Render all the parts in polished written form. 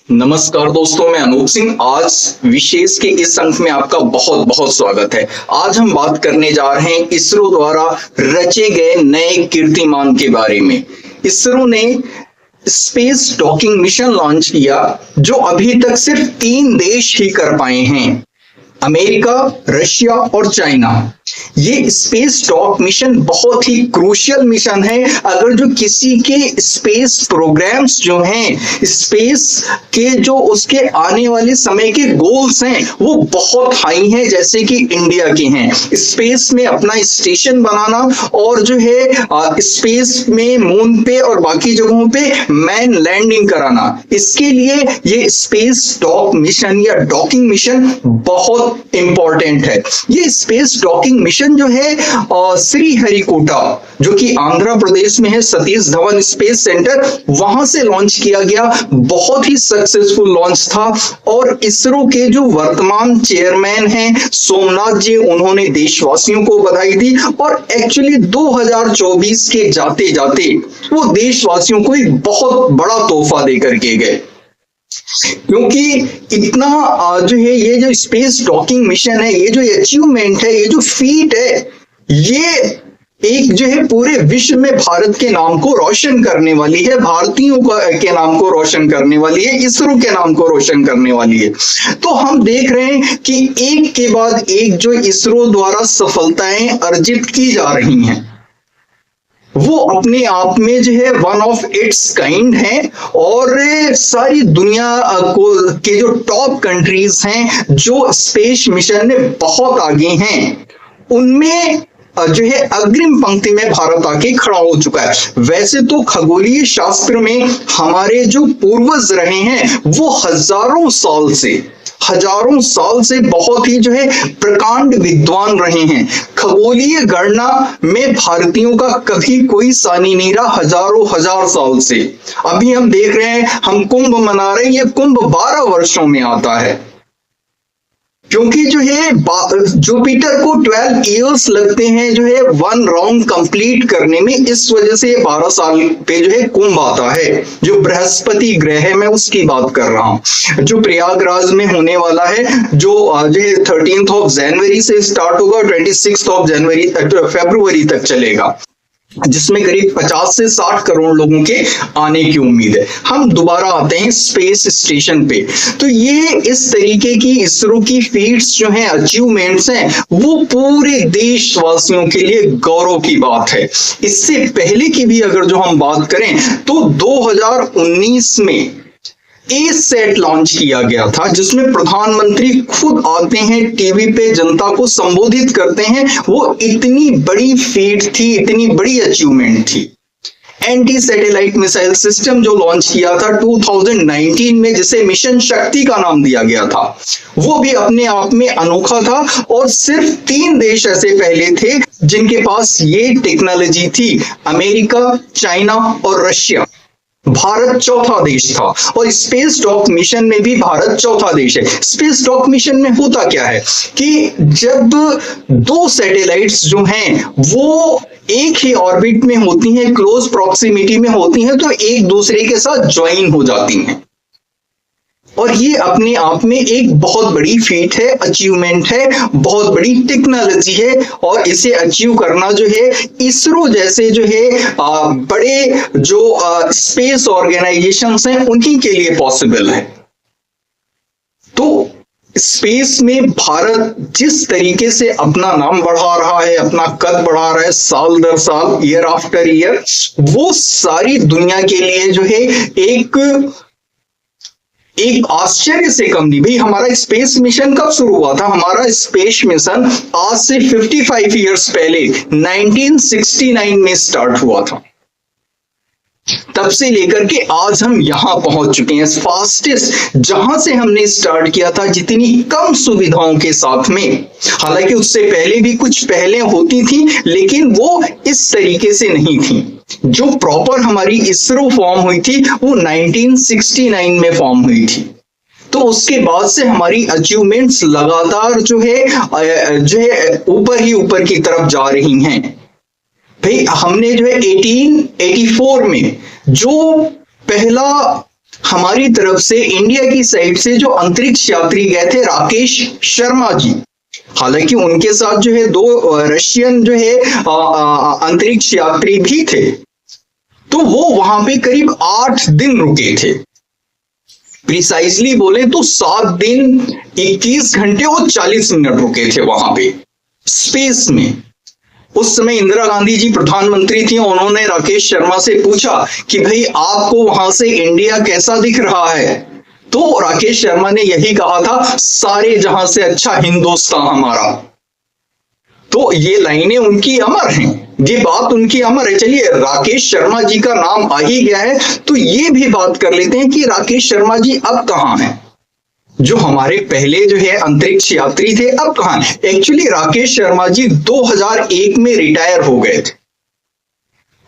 नमस्कार दोस्तों, मैं अनूप सिंह। आज विशेष के इस अंक में आपका बहुत बहुत स्वागत है। आज हम बात करने जा रहे हैं इसरो द्वारा रचे गए नए कीर्तिमान के बारे में। इसरो ने स्पेस डॉकिंग मिशन लॉन्च किया जो अभी तक सिर्फ 3 देश ही कर पाए हैं, अमेरिका, रशिया और चाइना। ये स्पेस डॉक मिशन बहुत ही क्रूशियल मिशन है। अगर जो किसी के स्पेस प्रोग्राम्स जो हैं, स्पेस के जो उसके आने वाले समय के गोल्स हैं वो बहुत हाई हैं, जैसे कि इंडिया के हैं। स्पेस में अपना स्टेशन बनाना और जो है स्पेस में मून पे और बाकी जगहों पे मैन लैंडिंग कराना, इसके लिए ये स्पेस डॉक मिशन या डॉकिंग मिशन बहुत इंपॉर्टेंट है। ये स्पेस डॉकिंग मिशन जो है श्रीहरिकोटा, जो कि आंध्र प्रदेश में है, सतीश धवन स्पेस सेंटर, वहां से लॉन्च किया गया। बहुत ही सक्सेसफुल लॉन्च था और इसरो के जो वर्तमान चेयरमैन हैं सोमनाथ जी, उन्होंने देशवासियों को बधाई दी और एक्चुअली 2024 के जाते जाते वो देशवासियों को एक बहुत बड़ा तोहफा देकर के गए, क्योंकि इतना जो है ये जो स्पेस डॉकिंग मिशन है, ये जो अचीवमेंट है, ये जो फीट है, ये एक जो है पूरे विश्व में भारत के नाम को रोशन करने वाली है, भारतीयों के नाम को रोशन करने वाली है, इसरो के नाम को रोशन करने वाली है। तो हम देख रहे हैं कि एक के बाद एक जो इसरो द्वारा सफलताएं अर्जित की जा रही हैं, वो अपने आप में जो है वन ऑफ इट्स काइंड है। और सारी दुनिया के जो टॉप कंट्रीज हैं जो स्पेस मिशन में बहुत आगे हैं, उनमें जो है अग्रिम पंक्ति में भारत आके खड़ा हो चुका है। वैसे तो खगोलीय शास्त्र में हमारे जो पूर्वज रहे हैं वो हजारों साल से बहुत ही जो है प्रकांड विद्वान रहे हैं। खगोलीय गणना में भारतीयों का कभी कोई सानी नहीं रहा, हजार साल से। अभी हम देख रहे हैं, हम कुंभ मना रहे हैं, ये कुंभ 12 वर्षों में आता है, क्योंकि जो है जुपिटर को 12 इयर्स लगते हैं जो है 1 राउंड कंप्लीट करने में। इस वजह से 12 साल पे जो है कुंभ आता है। जो बृहस्पति ग्रह है, मैं उसकी बात कर रहा हूं, जो प्रयागराज में होने वाला है, जो 13 जनवरी से स्टार्ट होगा, 26 फरवरी तक चलेगा, जिसमें करीब 50 से 60 करोड़ लोगों के आने की उम्मीद है। हम दोबारा आते हैं स्पेस स्टेशन पे। तो ये इस तरीके की इसरो की फीट्स जो हैं, अचीवमेंट्स हैं, वो पूरे देशवासियों के लिए गौरव की बात है। इससे पहले की भी अगर जो हम बात करें तो 2019 में ए-सेट लॉन्च किया गया था, जिसमें प्रधानमंत्री खुद आते हैं, टीवी पे जनता को संबोधित करते हैं। वो इतनी बड़ी फीट थी, इतनी बड़ी अचीवमेंट थी। एंटी सैटेलाइट मिसाइल सिस्टम जो लॉन्च किया था 2019 में, जिसे मिशन शक्ति का नाम दिया गया था, वो भी अपने आप में अनोखा था। और सिर्फ 3 देश ऐसे पहले थे जिनके पास ये टेक्नोलॉजी थी, अमेरिका, चाइना और रशिया। भारत चौथा देश था और स्पेस डॉक मिशन में भी भारत चौथा देश है। स्पेस डॉक मिशन में होता क्या है कि जब 2 सैटेलाइट्स जो हैं वो एक ही ऑर्बिट में होती हैं, क्लोज प्रॉक्सिमिटी में होती हैं, तो एक दूसरे के साथ ज्वाइन हो जाती हैं। और ये अपने आप में एक बहुत बड़ी फीट है, अचीवमेंट है, बहुत बड़ी टेक्नोलॉजी है। और इसे अचीव करना जो है इसरो जैसे जो है बड़े जो स्पेस ऑर्गेनाइजेशंस हैं उन्हीं के लिए पॉसिबल है। तो स्पेस में भारत जिस तरीके से अपना नाम बढ़ा रहा है, अपना कद बढ़ा रहा है साल दर साल, ईयर आफ्टर ईयर, वो सारी दुनिया के लिए जो है एक आश्चर्य से कम नहीं। भाई, हमारा स्पेस मिशन कब शुरू हुआ था? हमारा स्पेस मिशन आज से 55 इयर्स पहले 1969 में स्टार्ट हुआ था। तब से लेकर के आज हम यहां पहुंच चुके हैं। फास्टेस्ट जहां से हमने स्टार्ट किया था, जितनी कम सुविधाओं के साथ में। हालांकि उससे पहले भी कुछ पहले होती थी, लेकिन वो इस तरीके से नहीं थी। जो प्रॉपर हमारी इसरो फॉर्म हुई थी वो 1969 में फॉर्म हुई थी। तो उसके बाद से हमारी अचीवमेंट्स लगातार जो है ऊपर ही ऊपर की तरफ जा रही हैं। भाई, हमने जो है 1884 में जो पहला हमारी तरफ से इंडिया की साइड से जो अंतरिक्ष यात्री गए थे राकेश शर्मा जी, हालांकि उनके साथ जो है 2 रशियन जो है अंतरिक्ष यात्री भी थे, तो वो वहां पे करीब 8 दिन रुके थे। प्रिसाइजली बोले तो 7 दिन 21 घंटे और 40 मिनट रुके थे वहां पे स्पेस में। उस समय इंदिरा गांधी जी प्रधानमंत्री थी, उन्होंने राकेश शर्मा से पूछा कि भाई आपको वहां से इंडिया कैसा दिख रहा है, तो राकेश शर्मा ने यही कहा था, सारे जहां से अच्छा हिंदुस्तान हमारा। तो ये लाइनें उनकी अमर हैं, ये बात उनकी अमर है। चलिए, राकेश शर्मा जी का नाम आ ही गया है तो ये भी बात कर लेते हैं कि राकेश शर्मा जी अब कहां हैं। जो हमारे पहले जो है अंतरिक्ष यात्री थे अब कहां हैं? एक्चुअली राकेश शर्मा जी 2001 में रिटायर हो गए थे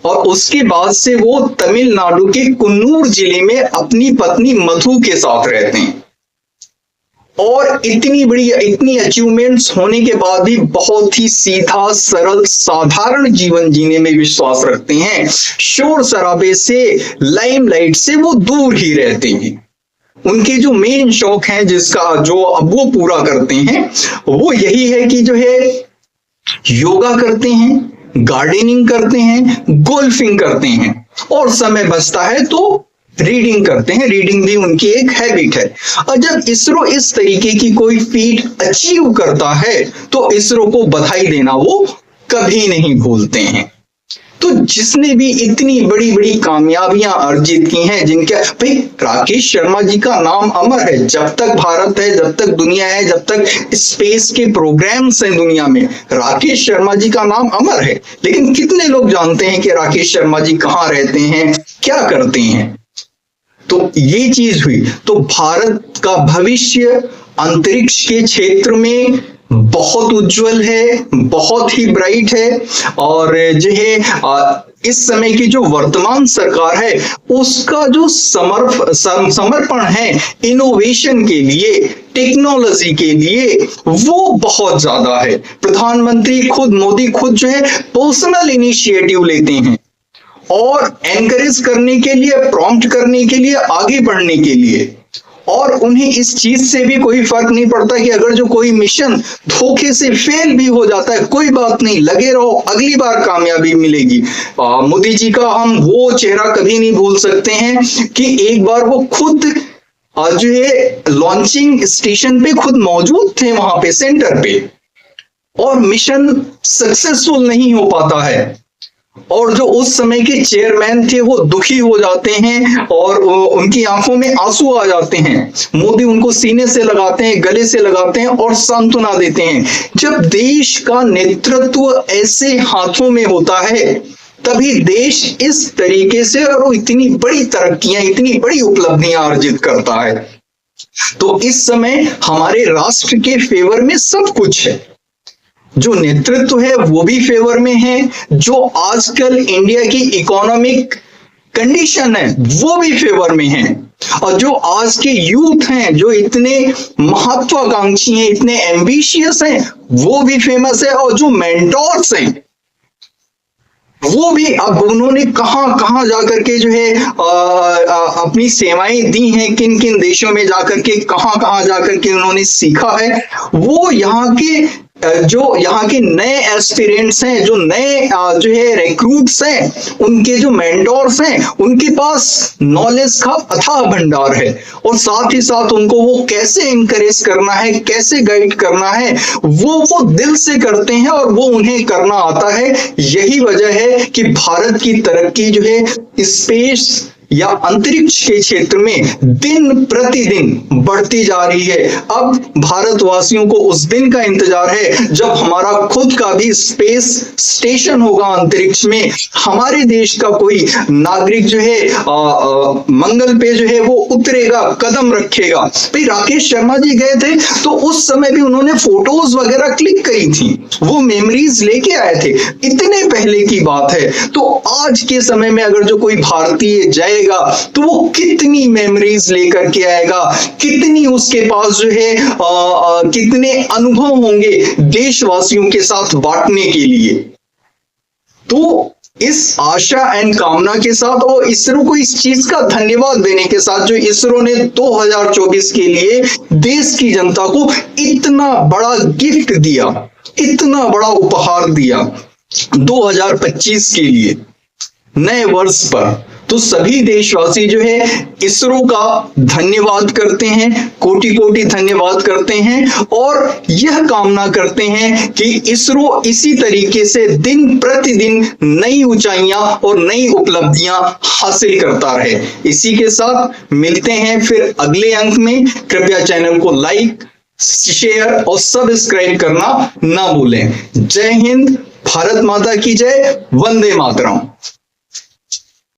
और उसके बाद से वो तमिलनाडु के कुन्नूर जिले में अपनी पत्नी मधु के साथ रहते हैं और इतनी अचीवमेंट्स होने के बाद भी बहुत ही सीधा सरल साधारण जीवन जीने में विश्वास रखते हैं। शोर शराबे से, लाइमलाइट से वो दूर ही रहते हैं। उनके जो मेन शौक हैं जिसका जो अब वो पूरा करते हैं वो यही है कि जो है योगा करते हैं, गार्डनिंग करते हैं, गोल्फिंग करते हैं और समय बचता है तो रीडिंग करते हैं। रीडिंग भी उनकी एक हैबिट है। और जब इसरो इस तरीके की कोई फीट अचीव करता है तो इसरो को बधाई देना वो कभी नहीं भूलते हैं। तो जिसने भी इतनी बड़ी बड़ी कामयाबियां अर्जित की हैं, जिनके भाई राकेश शर्मा जी का नाम अमर है। जब तक भारत है, जब तक दुनिया है, जब तक स्पेस के प्रोग्राम्स हैं दुनिया में, राकेश शर्मा जी का नाम अमर है। लेकिन कितने लोग जानते हैं कि राकेश शर्मा जी कहाँ रहते हैं, क्या करते हैं? तो ये चीज हुई। तो भारत का भविष्य अंतरिक्ष के क्षेत्र में बहुत उज्जवल है, बहुत ही ब्राइट है। और जो है इस समय की जो वर्तमान सरकार है उसका जो समर्पण है इनोवेशन के लिए, टेक्नोलॉजी के लिए, वो बहुत ज्यादा है। प्रधानमंत्री खुद, मोदी खुद जो है पर्सनल इनिशिएटिव लेते हैं और एनकरेज करने के लिए, प्रॉम्प्ट करने के लिए, आगे बढ़ने के लिए। और उन्हें इस चीज से भी कोई फर्क नहीं पड़ता कि अगर जो कोई मिशन धोखे से फेल भी हो जाता है, कोई बात नहीं, लगे रहो, अगली बार कामयाबी मिलेगी। मोदी जी का हम वो चेहरा कभी नहीं भूल सकते हैं कि एक बार वो खुद जो है लॉन्चिंग स्टेशन पे खुद मौजूद थे, वहां पे सेंटर पे, और मिशन सक्सेसफुल नहीं हो पाता है। और जो उस समय के चेयरमैन थे वो दुखी हो जाते हैं और उनकी आंखों में आंसू आ जाते हैं। मोदी उनको सीने से लगाते हैं, गले से लगाते हैं और सांत्वना देते हैं। जब देश का नेतृत्व ऐसे हाथों में होता है तभी देश इस तरीके से और इतनी बड़ी तरक्कियां, इतनी बड़ी उपलब्धियां अर्जित करता है। तो इस समय हमारे राष्ट्र के फेवर में सब कुछ है। जो नेतृत्व है वो भी फेवर में है, जो आजकल इंडिया की इकोनॉमिक कंडीशन है वो भी फेवर में है, और जो आज के यूथ हैं जो इतने महत्वाकांक्षी हैं, इतने एम्बिशियस हैं, वो भी फेमस है। और जो मेंटोर्स हैं वो भी, अब उन्होंने कहां कहां जाकर के जो है अपनी सेवाएं दी हैं, किन किन देशों में जाकर के, कहां कहां जाकर के उन्होंने सीखा है, वो यहाँ के नए एस्पिरेंट्स हैं, जो नए जो है रिक्रूट्स हैं, उनके जो मेंटोर्स हैं, उनके पास नॉलेज का अथाह भंडार है। और साथ ही साथ उनको वो कैसे इंकरेज करना है, कैसे गाइड करना है, वो दिल से करते हैं और वो उन्हें करना आता है। यही वजह है कि भारत की तरक्की जो है स्पेस या अंतरिक्ष के क्षेत्र में दिन प्रतिदिन बढ़ती जा रही है। अब भारतवासियों को उस दिन का इंतजार है जब हमारा खुद का भी स्पेस स्टेशन होगा अंतरिक्ष में, हमारे देश का कोई नागरिक जो है मंगल पे जो है वो उतरेगा, कदम रखेगा। भाई राकेश शर्मा जी गए थे तो उस समय भी उन्होंने फोटोज वगैरह क्लिक करी थी, वो मेमोरीज लेके आए थे, इतने पहले की बात है। तो आज के समय में अगर जो कोई भारतीय जाएगा तो वो कितनी मेमोरीज लेकर के आएगा, कितनी उसके पास जो है कितने अनुभव होंगे देशवासियों के साथ बांटने के लिए। तो इस आशा एंड कामना के साथ और इसरो को इस चीज का धन्यवाद देने के साथ जो इसरो ने 2024 के लिए देश की जनता को इतना बड़ा गिफ्ट दिया, इतना बड़ा उपहार दिया 2025 के लिए नए वर्ष पर, तो सभी देशवासी जो है इसरो का धन्यवाद करते हैं, कोटि कोटि धन्यवाद करते हैं और यह कामना करते हैं कि इसरो इसी तरीके से दिन प्रतिदिन नई ऊंचाइयां और नई उपलब्धियां हासिल करता रहे। इसी के साथ मिलते हैं फिर अगले अंक में। कृपया चैनल को लाइक, शेयर और सब्सक्राइब करना ना भूलें। जय हिंद, भारत माता की जय, वंदे मातरम।